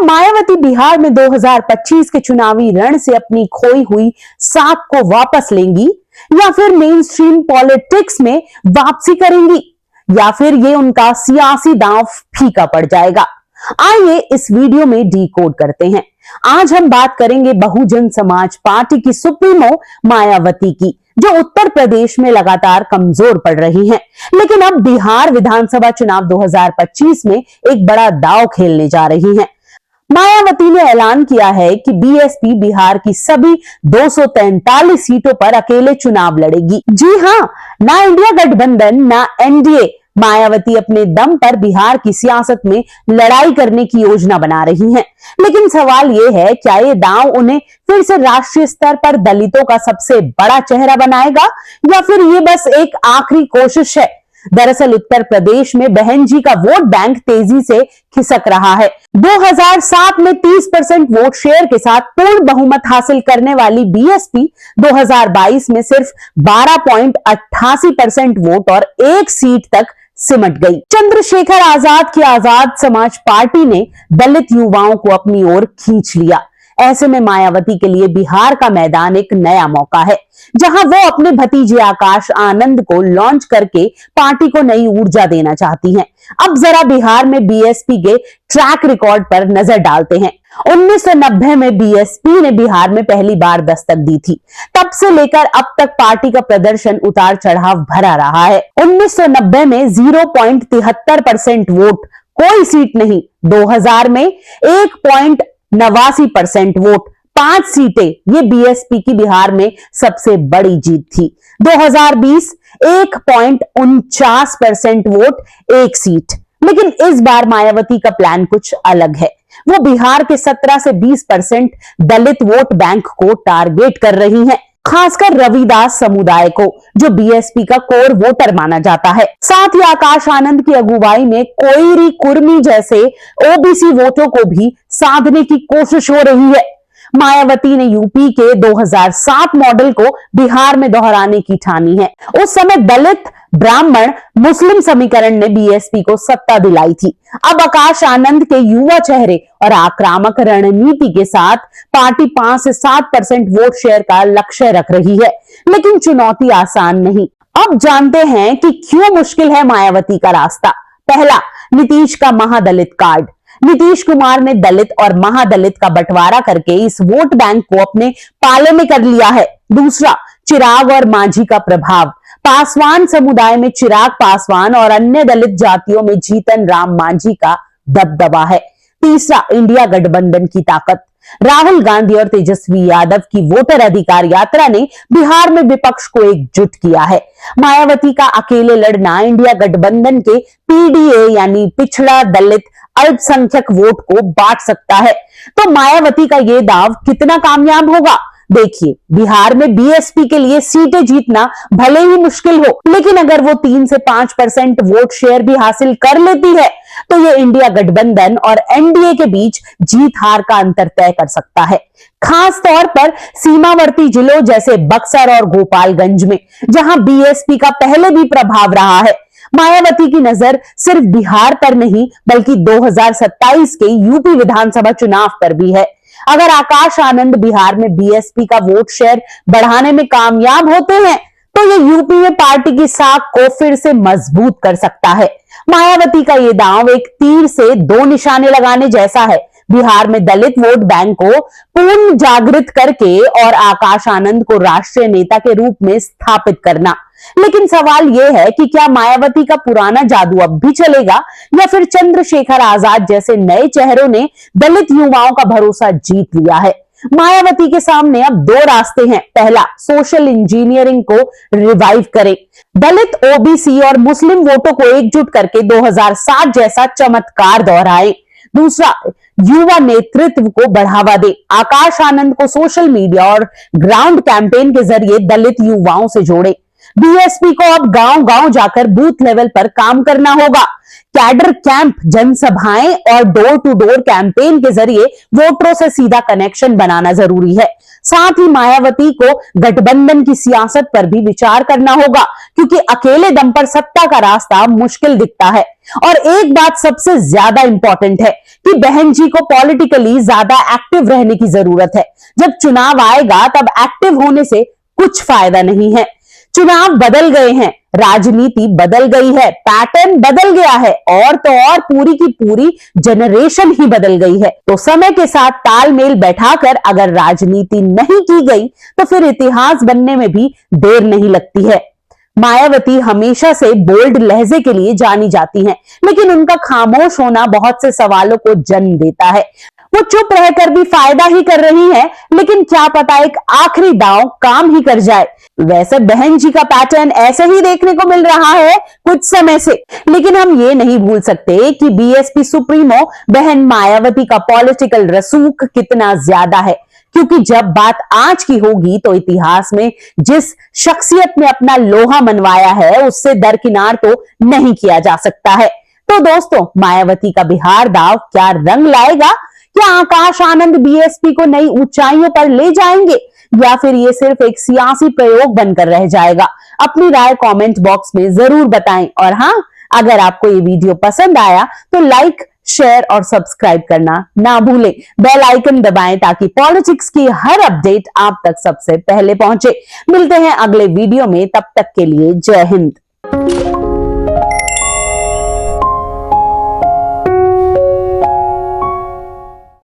मायावती बिहार में 2025 के चुनावी रण से अपनी खोई हुई साख को वापस लेंगी या फिर मेन स्ट्रीम पॉलिटिक्स में वापसी करेंगी या फिर ये उनका सियासी दांव फीका पड़ जाएगा। आइए इस वीडियो में डीकोड करते हैं। आज हम बात करेंगे बहुजन समाज पार्टी की सुप्रीमो मायावती की, जो उत्तर प्रदेश में लगातार कमजोर पड़ रही हैं, लेकिन अब बिहार विधानसभा चुनाव 2025 में एक बड़ा दांव खेलने जा रही हैं। मायावती ने ऐलान किया है कि बीएसपी बिहार की सभी 243 सीटों पर अकेले चुनाव लड़ेगी। जी हां, ना इंडिया गठबंधन ना एनडीए। मायावती अपने दम पर बिहार की सियासत में लड़ाई करने की योजना बना रही हैं। लेकिन सवाल यह है, क्या ये दांव उन्हें फिर से राष्ट्रीय स्तर पर दलितों का सबसे बड़ा चेहरा बनाएगा या फिर ये बस एक आखिरी कोशिश है? दरअसल उत्तर प्रदेश में बहन जी का वोट बैंक तेजी से खिसक रहा है। 2007 में 30% वोट शेयर के साथ पूर्ण बहुमत हासिल करने वाली बीएसपी 2022 में सिर्फ 12.88% वोट और एक सीट तक सिमट गई। चंद्रशेखर आजाद की आजाद समाज पार्टी ने दलित युवाओं को अपनी ओर खींच लिया। ऐसे में मायावती के लिए बिहार का मैदान एक नया मौका है, जहां वो अपने भतीजे आकाश आनंद को लॉन्च करके पार्टी को नई ऊर्जा देना चाहती हैं। अब जरा बिहार में बीएसपी के ट्रैक रिकॉर्ड पर नजर डालते हैं। 1990 में बीएसपी ने बिहार में पहली बार दस्तक दी थी। तब से लेकर अब तक पार्टी का प्रदर्शन उतार चढ़ाव भरा रहा है। 1990 में 0.73% वोट, कोई सीट नहीं। 2000 में 1.89% वोट, 5 सीटें, ये बीएसपी की बिहार में सबसे बड़ी जीत थी। 2020 1.49% वोट, 1 सीट। लेकिन इस बार मायावती का प्लान कुछ अलग है। वो बिहार के 17 से 20% दलित वोट बैंक को टारगेट कर रही हैं, खासकर रविदास समुदाय को, जो बीएसपी का कोर वोटर माना जाता है। साथ ही आकाश आनंद की अगुवाई में कोयरी कुर्मी जैसे ओबीसी वोटों को भी साधने की कोशिश हो रही है। मायावती ने यूपी के 2007 मॉडल को बिहार में दोहराने की ठानी है। उस समय दलित, ब्राह्मण, मुस्लिम समीकरण ने बीएसपी को सत्ता दिलाई थी। अब आकाश आनंद के युवा चेहरे और आक्रामक रणनीति के साथ पार्टी 5 से 7% वोट शेयर का लक्ष्य रख रही है, लेकिन चुनौती आसान नहीं। अब जानते हैं कि क्यों मुश्किल है मायावती का रास्ता। पहला, नीतीश का महादलित कार्ड। नीतीश कुमार ने दलित और महादलित का बंटवारा करके इस वोट बैंक को अपने पाले में कर लिया है। दूसरा, चिराग और मांझी का प्रभाव। पासवान समुदाय में चिराग पासवान और अन्य दलित जातियों में जीतन राम मांझी का दबदबा है। तीसरा, इंडिया गठबंधन की ताकत। राहुल गांधी और तेजस्वी यादव की वोटर अधिकार यात्रा ने बिहार में विपक्ष को एकजुट किया है। मायावती का अकेले लड़ना इंडिया गठबंधन के पीडीए यानी पिछड़ा दलित अल्पसंख्यक वोट को बांट सकता है। तो मायावती का यह दांव कितना कामयाब होगा? देखिए, बिहार में बीएसपी के लिए सीटें जीतना भले ही मुश्किल हो, लेकिन अगर वो 3 से 5% वोट शेयर भी हासिल कर लेती है तो ये इंडिया गठबंधन और एनडीए के बीच जीत हार का अंतर तय कर सकता है। खास तौर पर सीमावर्ती जिलों जैसे बक्सर और गोपालगंज में, जहां बीएसपी का पहले भी प्रभाव रहा है। मायावती की नजर सिर्फ बिहार पर नहीं, बल्कि 2027 के यूपी विधानसभा चुनाव पर भी है। अगर आकाश आनंद बिहार में बीएसपी का वोट शेयर बढ़ाने में कामयाब होते हैं तो ये यूपी में पार्टी की साख को फिर से मजबूत कर सकता है। मायावती का ये दांव एक तीर से 2 निशाने लगाने जैसा है। बिहार में दलित वोट बैंक को पूर्ण जागृत करके और आकाश आनंद को राष्ट्रीय नेता के रूप में स्थापित करना। लेकिन सवाल यह है कि क्या मायावती का पुराना जादू अब भी चलेगा या फिर चंद्रशेखर आजाद जैसे नए चेहरों ने दलित युवाओं का भरोसा जीत लिया है? मायावती के सामने अब 2 रास्ते हैं। पहला, सोशल इंजीनियरिंग को रिवाइव करें। दलित, ओबीसी और मुस्लिम वोटों को एकजुट करके 2007 जैसा चमत्कार दोहराएं। दूसरा, युवा नेतृत्व को बढ़ावा दे। आकाश आनंद को सोशल मीडिया और ग्राउंड कैंपेन के जरिए दलित युवाओं से जोड़े। बीएसपी को अब गांव-गांव जाकर बूथ लेवल पर काम करना होगा। कैडर कैंप, जनसभाएं और डोर टू डोर कैंपेन के जरिए वोटरों से सीधा कनेक्शन बनाना जरूरी है। साथ ही मायावती को गठबंधन की सियासत पर भी विचार करना होगा, क्योंकि अकेले दम पर सत्ता का रास्ता मुश्किल दिखता है। और एक बात सबसे ज्यादा इंपॉर्टेंट है कि बहन जी को पॉलिटिकली ज्यादा एक्टिव रहने की जरूरत है। जब चुनाव आएगा तब एक्टिव होने से कुछ फायदा नहीं है। चुनाव बदल गए हैं, राजनीति बदल गई है, पैटर्न बदल गया है और तो और पूरी की पूरी जनरेशन ही बदल गई है। तो समय के साथ तालमेल बैठाकर अगर राजनीति नहीं की गई तो फिर इतिहास बनने में भी देर नहीं लगती है। मायावती हमेशा से बोल्ड लहजे के लिए जानी जाती हैं, लेकिन उनका खामोश होना बहुत से सवालों को जन्म देता है। वो चुप रहकर भी फायदा ही कर रही है, लेकिन क्या पता एक आखिरी दांव काम ही कर जाए। वैसे बहन जी का पैटर्न ऐसे ही देखने को मिल रहा है कुछ समय से, लेकिन हम ये नहीं भूल सकते कि बीएसपी सुप्रीमो बहन मायावती का पॉलिटिकल रसूख कितना ज्यादा है, क्योंकि जब बात आज की होगी तो इतिहास में जिस शख्सियत ने अपना लोहा मनवाया है उससे दरकिनार तो नहीं किया जा सकता है। तो दोस्तों, मायावती का बिहार दाव क्या रंग लाएगा? क्या आकाश आनंद बीएसपी को नई ऊंचाइयों पर ले जाएंगे या फिर ये सिर्फ एक सियासी प्रयोग बनकर रह जाएगा? अपनी राय कमेंट बॉक्स में जरूर बताएं। और हाँ, अगर आपको ये वीडियो पसंद आया तो लाइक, शेयर और सब्सक्राइब करना ना भूलें। बेल आइकन दबाएं ताकि पॉलिटिक्स की हर अपडेट आप तक सबसे पहले पहुंचे। मिलते हैं अगले वीडियो में, तब तक के लिए जय हिंद।